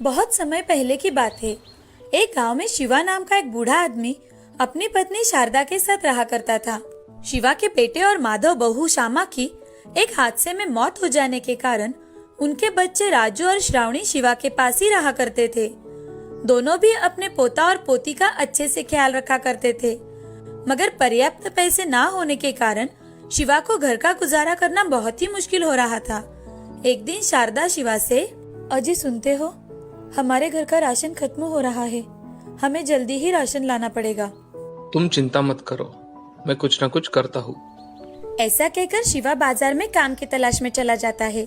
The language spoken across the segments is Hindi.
बहुत समय पहले की बात है। एक गांव में शिवा नाम का एक बूढ़ा आदमी अपनी पत्नी शारदा के साथ रहा करता था। शिवा के बेटे और माधव बहू श्यामा की एक हादसे में मौत हो जाने के कारण उनके बच्चे राजू और श्रावणी शिवा के पास ही रहा करते थे। दोनों भी अपने पोता और पोती का अच्छे से ख्याल रखा करते थे, मगर पर्याप्त पैसे ना होने के कारण शिवा को घर का गुजारा करना बहुत ही मुश्किल हो रहा था। एक दिन शारदा शिवा से, अजी सुनते हो, हमारे घर का राशन खत्म हो रहा है, हमें जल्दी ही राशन लाना पड़ेगा। तुम चिंता मत करो, मैं कुछ न कुछ करता हूँ। ऐसा कहकर शिवा बाजार में काम की तलाश में चला जाता है।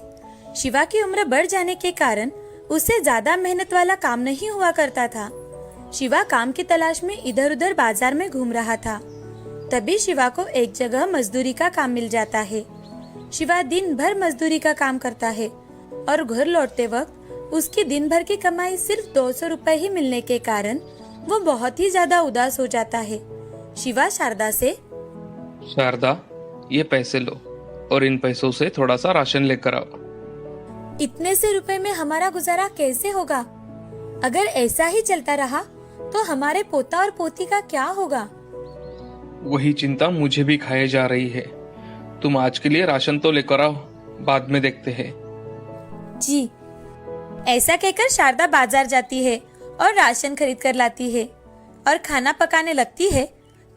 शिवा की उम्र बढ़ जाने के कारण उससे ज्यादा मेहनत वाला काम नहीं हुआ करता था। शिवा काम की तलाश में इधर उधर बाजार में घूम रहा था। तभी शिवा को एक जगह मजदूरी का काम मिल जाता है। शिवा दिन भर मजदूरी का काम करता है और घर लौटते वक्त उसकी दिन भर की कमाई सिर्फ 200 रुपए ही मिलने के कारण वो बहुत ही ज्यादा उदास हो जाता है। शिवा शारदा से, शारदा, ये पैसे लो और इन पैसों से थोड़ा सा राशन लेकर आओ। इतने से रुपए में हमारा गुजारा कैसे होगा? अगर ऐसा ही चलता रहा तो हमारे पोता और पोती का क्या होगा? वही चिंता मुझे भी खाए जा रही है। तुम आज के लिए राशन तो लेकर आओ, बाद में देखते हैं। जी। ऐसा कहकर शारदा बाजार जाती है और राशन खरीद कर लाती है और खाना पकाने लगती है।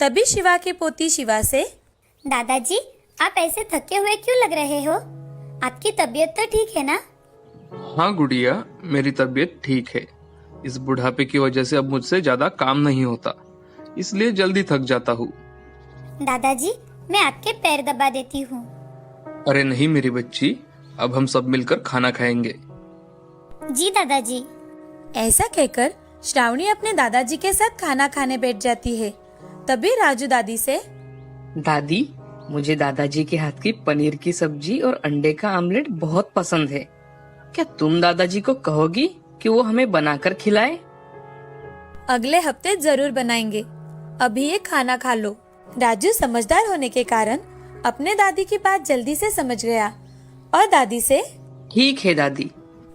तभी शिवा की पोती शिवा से, दादाजी, आप ऐसे थके हुए क्यों लग रहे हो? आपकी तबीयत तो ठीक है ना? हाँ गुड़िया, मेरी तबीयत ठीक है। इस बुढ़ापे की वजह से अब मुझसे ज्यादा काम नहीं होता, इसलिए जल्दी थक जाता हूँ। दादाजी, मैं आपके पैर दबा देती हूँ। अरे नहीं मेरी बच्ची, अब हम सब मिलकर खाना खाएंगे। जी दादाजी। ऐसा कहकर श्रावणी अपने दादाजी के साथ खाना खाने बैठ जाती है। तभी राजू दादी से, दादी, मुझे दादाजी के हाथ की पनीर की सब्जी और अंडे का आमलेट बहुत पसंद है। क्या तुम दादाजी को कहोगी कि वो हमें बनाकर खिलाए? अगले हफ्ते जरूर बनाएंगे, अभी ये खाना खा लो। राजू समझदार होने के कारण अपने दादी की बात जल्दी से समझ गया और दादी से, ठीक है दादी।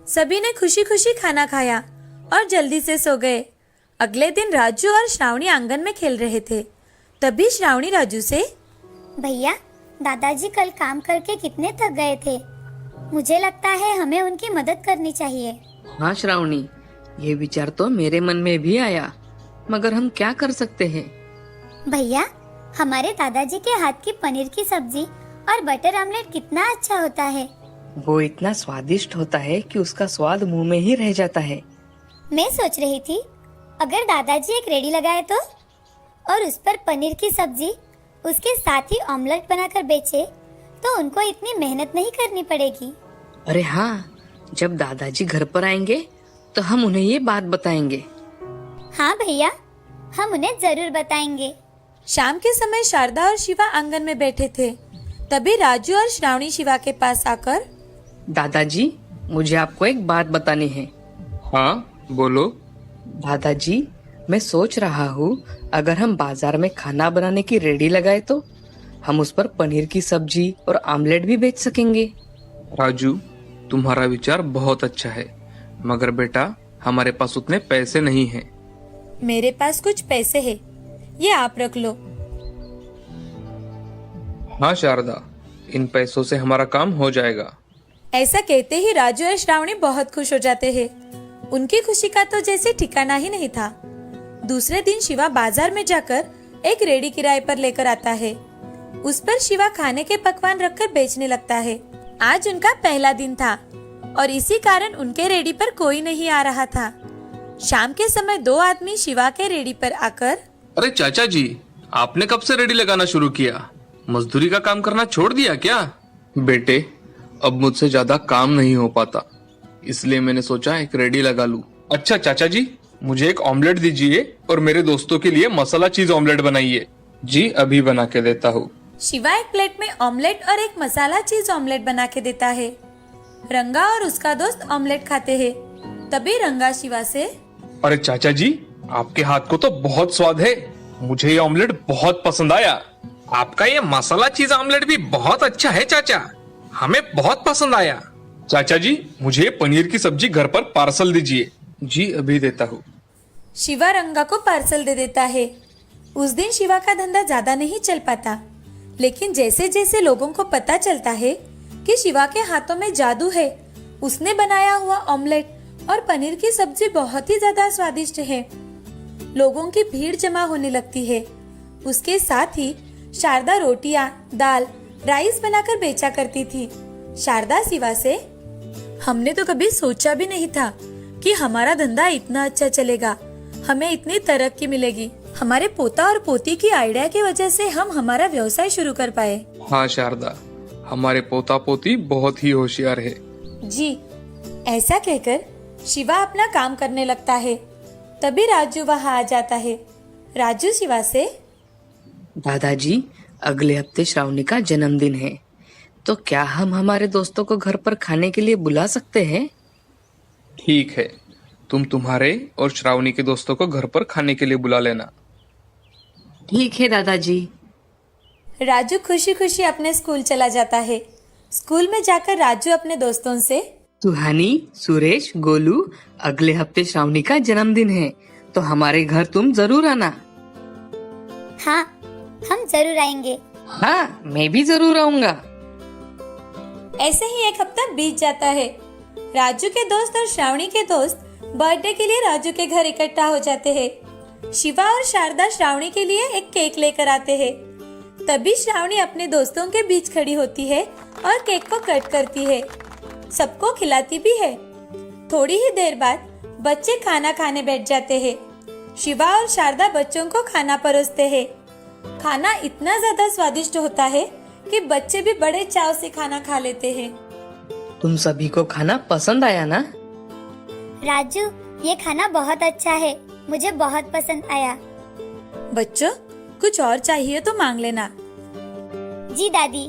सभी ने खुशी खुशी खाना खाया और जल्दी से सो गए। अगले दिन राजू और श्रावणी आंगन में खेल रहे थे। तभी श्रावणी राजू से, भैया, दादाजी कल काम करके कितने थक गए थे। मुझे लगता है हमें उनकी मदद करनी चाहिए। हाँ श्रावणी, ये विचार तो मेरे मन में भी आया, मगर हम क्या कर सकते हैं? भैया, हमारे दादाजी के हाथ की पनीर की सब्जी और बटर आमलेट कितना अच्छा होता है। वो इतना स्वादिष्ट होता है कि उसका स्वाद मुंह में ही रह जाता है। मैं सोच रही थी, अगर दादाजी एक रेडी लगाए तो, और उस पर पनीर की सब्जी, उसके साथ ही ऑमलेट बनाकर बेचे तो उनको इतनी मेहनत नहीं करनी पड़ेगी। अरे हाँ, जब दादाजी घर पर आएंगे तो हम उन्हें ये बात बताएंगे। हाँ भैया, हम उन्हें जरूर बताएंगे। शाम के समय शारदा और शिवा आंगन में बैठे थे। तभी राजू और श्रावणी शिवा के पास आकर, दादाजी, मुझे आपको एक बात बतानी है। हाँ बोलो। दादाजी, मैं सोच रहा हूँ, अगर हम बाजार में खाना बनाने की रेडी लगाए तो हम उस पर पनीर की सब्जी और आमलेट भी बेच सकेंगे। राजू, तुम्हारा विचार बहुत अच्छा है, मगर बेटा हमारे पास उतने पैसे नहीं हैं। मेरे पास कुछ पैसे हैं, ये आप रख लो। हाँ शारदा, इन पैसों से हमारा काम हो जाएगा। ऐसा कहते ही राजू और श्रावणी बहुत खुश हो जाते हैं। उनकी खुशी का तो जैसे ठिकाना ही नहीं था। दूसरे दिन शिवा बाजार में जाकर एक रेडी किराए पर लेकर आता है। उस पर शिवा खाने के पकवान रखकर बेचने लगता है। आज उनका पहला दिन था और इसी कारण उनके रेडी पर कोई नहीं आ रहा था। शाम के समय दो आदमी शिवा के रेडी पर आकर, अरे चाचा जी, आपने कब से रेडी लगाना शुरू किया? मजदूरी का काम करना छोड़ दिया क्या? बेटे, अब मुझसे ज्यादा काम नहीं हो पाता, इसलिए मैंने सोचा एक रेडी लगा लूं। अच्छा चाचा जी, मुझे एक ऑमलेट दीजिए और मेरे दोस्तों के लिए मसाला चीज ऑमलेट बनाइए। जी अभी बना के देता हूँ। शिवा एक प्लेट में ऑमलेट और एक मसाला चीज ऑमलेट बना के देता है। रंगा और उसका दोस्त ऑमलेट खाते हैं। तभी रंगा शिवा से, अरे चाचा जी, आपके हाथ को तो बहुत स्वाद है, मुझे ये ऑमलेट बहुत पसंद आया। आपका ये मसाला चीज ऑमलेट भी बहुत अच्छा है चाचा, हमें बहुत पसंद आया। चाचा जी, मुझे पनीर की सब्जी घर पर पार्सल दीजिए, जी अभी देता हूँ। शिवा रंगा को पार्सल दे देता है। उस दिन शिवा का धंधा ज्यादा नहीं चल पाता, लेकिन जैसे जैसे लोगों को पता चलता है कि शिवा के हाथों में जादू है, उसने बनाया हुआ ऑमलेट और पनीर की सब्जी बहुत ही ज्यादा स्वादिष्ट है, लोगों की भीड़ जमा होने लगती है। उसके साथ ही शारदा रोटियां, दाल, राइस बनाकर बेचा करती थी। शारदा शिवा से, हमने तो कभी सोचा भी नहीं था कि हमारा धंधा इतना अच्छा चलेगा, हमें इतनी तरक्की मिलेगी। हमारे पोता और पोती की आइडिया की वजह से हम हमारा व्यवसाय शुरू कर पाए। हाँ शारदा, हमारे पोता पोती बहुत ही होशियार है। जी, ऐसा कहकर शिवा अपना काम करने लगता है। तभी राजू वहाँ आ जाता है। राजू शिवा से, दादाजी, अगले हफ्ते श्रावणी का जन्मदिन है, तो क्या हम हमारे दोस्तों को घर पर खाने के लिए बुला सकते हैं? ठीक है, तुम तुम्हारे और श्रावणी के दोस्तों को घर पर खाने के लिए बुला लेना। ठीक है दादाजी। राजू खुशी खुशी अपने स्कूल चला जाता है। स्कूल में जाकर राजू अपने दोस्तों से, सुहानी, सुरेश, गोलू, अगले हफ्ते श्रावणी का जन्मदिन है, तो हमारे घर तुम जरूर आना। हाँ, हम जरूर आएंगे। हाँ, मैं भी जरूर आऊंगा। ऐसे ही एक हफ्ता बीत जाता है। राजू के दोस्त और श्रावणी के दोस्त बर्थडे के लिए राजू के घर इकट्ठा हो जाते हैं। शिवा और शारदा श्रावणी के लिए एक केक लेकर आते हैं। तभी श्रावणी अपने दोस्तों के बीच खड़ी होती है और केक को कट करती है, सबको खिलाती भी है। थोड़ी ही देर बाद बच्चे खाना खाने बैठ जाते हैं। शिवा और शारदा बच्चों को खाना परोसते हैं। खाना इतना ज्यादा स्वादिष्ट होता है कि बच्चे भी बड़े चाव से खाना खा लेते हैं। तुम सभी को खाना पसंद आया ना? राजू, ये खाना बहुत अच्छा है, मुझे बहुत पसंद आया। बच्चों, कुछ और चाहिए तो मांग लेना। जी दादी।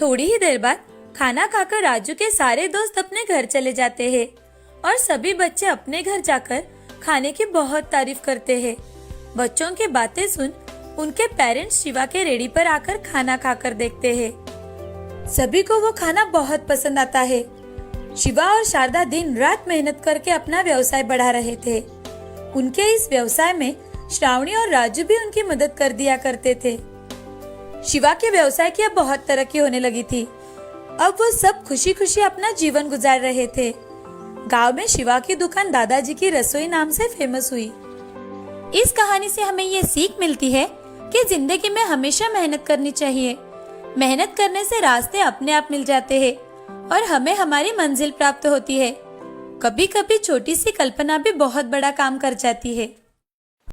थोड़ी ही देर बाद खाना खाकर राजू के सारे दोस्त अपने घर चले जाते हैं और सभी बच्चे अपने घर जाकर खाने की बहुत तारीफ करते हैं। बच्चों की बातें सुन उनके पेरेंट्स शिवा के रेडी पर आकर खाना खाकर देखते हैं। सभी को वो खाना बहुत पसंद आता है। शिवा और शारदा दिन रात मेहनत करके अपना व्यवसाय बढ़ा रहे थे। उनके इस व्यवसाय में श्रावणी और राजू भी उनकी मदद कर दिया करते थे। शिवा के व्यवसाय की अब बहुत तरक्की होने लगी थी। अब वो सब खुशी खुशी अपना जीवन गुजार रहे थे। गांव में शिवा की दुकान दादाजी की रसोई नाम से फेमस हुई। इस कहानी से हमें ये सीख मिलती है कि जिंदगी में हमेशा मेहनत करनी चाहिए। मेहनत करने से रास्ते अपने आप मिल जाते हैं और हमें हमारी मंजिल प्राप्त होती है। कभी कभी छोटी सी कल्पना भी बहुत बड़ा काम कर जाती है।